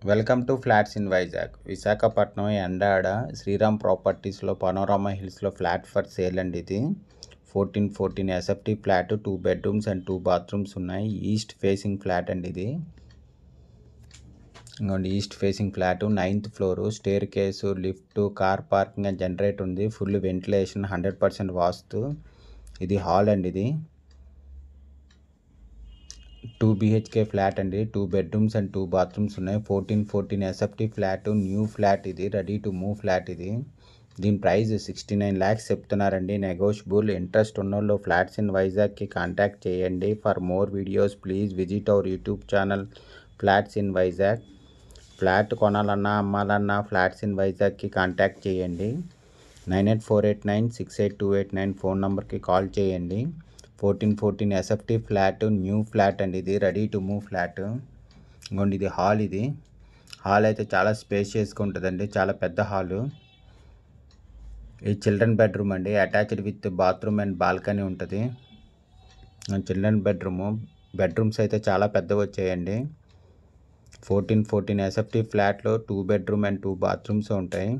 Welcome to flats in Vizag. Visakhapatnam Endada Sriram ప్రాపర్టీస్లో panorama హిల్స్లో flat for sale అండి. ఇది 1414 SFT flat, 2 bedrooms and 2 bathrooms ఉన్నాయి. ఈస్ట్ ఫేసింగ్ ఫ్లాట్ అండి ఇది. ఇంకోండి east facing flat, 9th floor, staircase, lift, car parking and generator ఉంది. Full ventilation, 100% vastu. ఇది హాల్ అండి. ఇది 2 BHK ఫ్లాట్ అండి. 2 బెడ్రూమ్స్ అండ్ 2 బాత్రూమ్స్ ఉన్నాయి. 1414 ఎస్ఎఫ్టీ ఫ్లాట్, న్యూ ఫ్లాట్ ఇది, రెడీ టు మూవ్ ఫ్లాట్ ఇది. దీని ప్రైస్ 69 lakhs చెప్తున్నారండి. నెగోషియబుల్. ఇంట్రెస్ట్ ఉన్నోళ్ళు ఫ్లాట్స్ ఇన్ వైజాగ్కి కాంటాక్ట్ చేయండి. For more videos please visit our YouTube channel flats in Vizag. Flat కొనాలన్నా అమ్మాలన్నా ఫ్లాట్స్ ఇన్ వైజాగ్కి కాంటాక్ట్ చేయండి. 9848968289 ఫోన్ నెంబర్కి కాల్ చేయండి. 1414 ఎస్ఎఫ్టీ ఫ్లాట్, న్యూ ఫ్లాట్ అండి ఇది, రెడీ టు మూవ్ ఫ్లాట్. ఇంకోండి ఇది హాల్. ఇది హాల్ అయితే చాలా స్పేషియస్గా ఉంటుందండి, చాలా పెద్ద హాలు. ఇది చిల్డ్రన్ బెడ్రూమ్ అండి, attached with bathroom and balcony ఉంటుంది. చిల్డ్రన్ బెడ్రూమ్స్ అయితే చాలా పెద్దవి వచ్చాయండి. 1414 ఎస్ఎఫ్టీ ఫ్లాట్లో 2 బెడ్రూమ్ అండ్ 2 బాత్రూమ్స్ ఉంటాయి.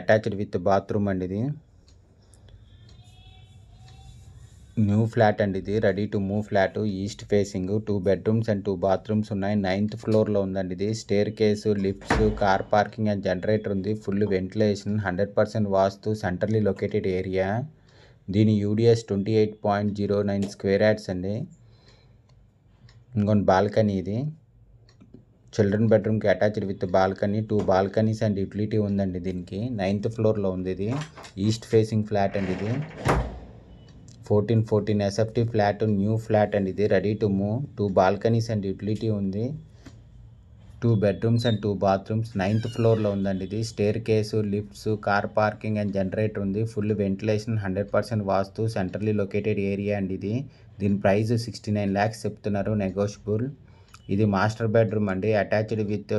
అటాచ్డ్ విత్ బాత్రూమ్ అండి ఇది. న్యూ ఫ్లాట్ అండి ఇది, ready to move flat, east facing, 2 bedrooms and 2 bathrooms ఉన్నాయి. 9th ఫ్లోర్లో ఉందండి ఇది. Staircase, lifts, car parking and generator ఉంది. Full ventilation, 100% vastu, centrally located area. దీని యూడిఎస్ 28.09 స్క్వేర్ యార్డ్స్ అండి. ఇంకొన్ని బాల్కనీ. ఇది చిల్డ్రన్ బెడ్రూమ్కి attached with balcony, 2 balconies and utility ఉందండి దీనికి. 9th ఫ్లోర్లో ఉంది ఇది. ఈస్ట్ ఫేసింగ్ ఫ్లాట్ అండి ఇది. 1414 ఎస్ఎఫ్టీ ఫ్లాట్, న్యూ ఫ్లాట్ అండి ఇది, ready to move. 2 balconies and utility ఉంది. 2 బెడ్రూమ్స్ అండ్ 2 బాత్రూమ్స్. 9th ఫ్లోర్లో ఉందండి ఇది. Staircase, lifts, car parking and generator ఉంది. Full ventilation, 100% vastu, centrally located area అండి ఇది. దీని ప్రైస్ 69 lakhs చెప్తున్నారు, నెగోషియబుల్. ఇది మాస్టర్ బెడ్రూమ్ అండి, అటాచ్డ్ విత్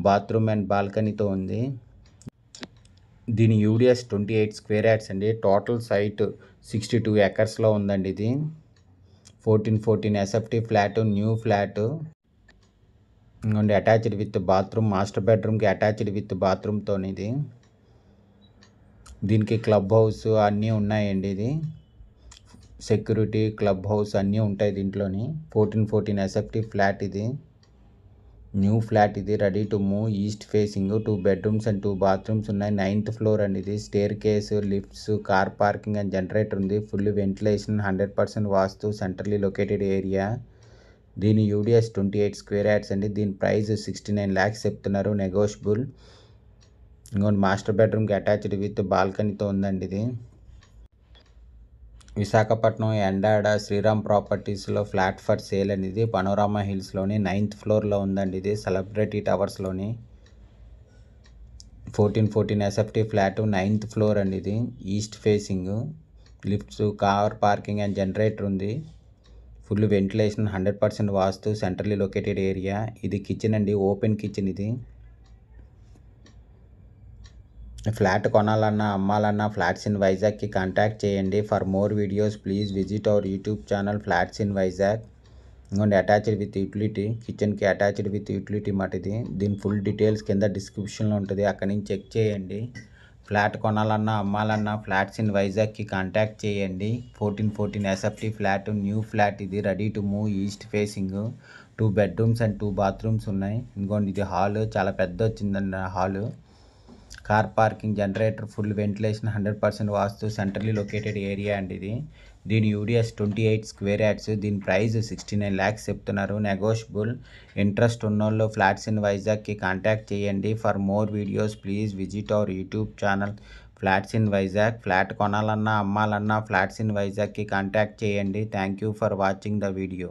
బాత్రూమ్ అండ్ బాల్కనీతో ఉంది. దీని యూడిఎస్ 28 స్క్వేర్ యార్డ్స్ అండి. టోటల్ సైట్ 62 acresలో ఉందండి ఇది. 1414 ఎస్ఎఫ్టీ ఫ్లాట్, న్యూ ఫ్లాట్. ఇంకోండి అటాచ్డ్ విత్ బాత్రూమ్, మాస్టర్ బెడ్రూమ్కి అటాచ్డ్ విత్ బాత్రూమ్తో ఇది. దీనికి క్లబ్ హౌస్ అన్నీ ఉన్నాయండి. ఇది సెక్యూరిటీ, క్లబ్ హౌస్ అన్నీ ఉంటాయి దీంట్లోని. 1414 ఎస్ఎఫ్టీ ఫ్లాట్ ఇది, న్యూ ఫ్లాట్ ఇది, ready to move, east facing, 2 bedrooms and 2 bathrooms ఉన్నాయి. 9th ఫ్లోర్ అండి ఇది. Staircase, lifts, car parking and generator ఉంది. Full ventilation, 100% vastu, centrally located area. దీని యూడిఎస్ 28 స్క్వేర్ యార్డ్స్ అండి. దీని ప్రైస్ 69 lakhs చెప్తున్నారు, నెగోషియబుల్. ఇంకోటి మాస్టర్ బెడ్రూమ్కి అటాచ్డ్ విత్ బాల్కనీతో ఉందండి ఇది. విశాఖపట్నం ఎండాడ శ్రీరామ్ ప్రాపర్టీస్లో ఫ్లాట్ ఫర్ సేల్ అనేది పనోరామా హిల్స్లోని 9th ఫ్లోర్లో ఉందండి ఇది, సెలబ్రిటీ టవర్స్లోని. 1414 ఎస్ఎఫ్టీ ఫ్లాట్, 9th ఫ్లోర్ అండి ఇది. East facing, lifts, car parking and generator ఉంది. Full ventilation, 100% vastu, centrally located area. ఇది కిచెన్ అండి, ఓపెన్ కిచెన్ ఇది. ఫ్లాట్ కొనాలన్నా అమ్మాలన్నా ఫ్లాట్స్ ఇన్ వైజాగ్కి కాంటాక్ట్ చేయండి. For more videos please visit our YouTube channel flats in Vizag. ఇంకోండి అటాచ్డ్ విత్ యూటిలిటీ, కిచెన్కి అటాచ్డ్ విత్ యూటిలిటీ మాట ఇది. దీని ఫుల్ డీటెయిల్స్ కింద డిస్క్రిప్షన్లో ఉంటుంది, అక్కడి నుంచి చెక్ చేయండి. ఫ్లాట్ కొనాలన్నా అమ్మాలన్నా ఫ్లాట్స్ ఇన్ వైజాగ్కి కాంటాక్ట్ చేయండి. 1414 ఎస్ఎఫ్టీ ఫ్లాట్, న్యూ ఫ్లాట్ ఇది, ready to move, east facing, 2 bedrooms and 2 bathrooms ఉన్నాయి. ఇంకోండి ఇది హాల్, చాలా పెద్ద వచ్చిందండి hall. Car parking, generator, full ventilation, 100% vastu, centrally located area అండి ఇది. దీని యూడిఎస్ 28 స్క్వేర్ యార్డ్స్. దీని ప్రైస్ 69 lakhs చెప్తున్నారు, నెగోషియబుల్. ఇంట్రెస్ట్ ఉన్నోళ్ళు ఫ్లాట్స్ ఇన్ వైజాగ్కి కాంటాక్ట్ చేయండి. For more videos please visit our YouTube channel flats in Vizag. Flat కొనాలన్నా అమ్మాలన్నా ఫ్లాట్స్ ఇన్ వైజాగ్కి కాంటాక్ట్ చేయండి. Thank you for watching the video.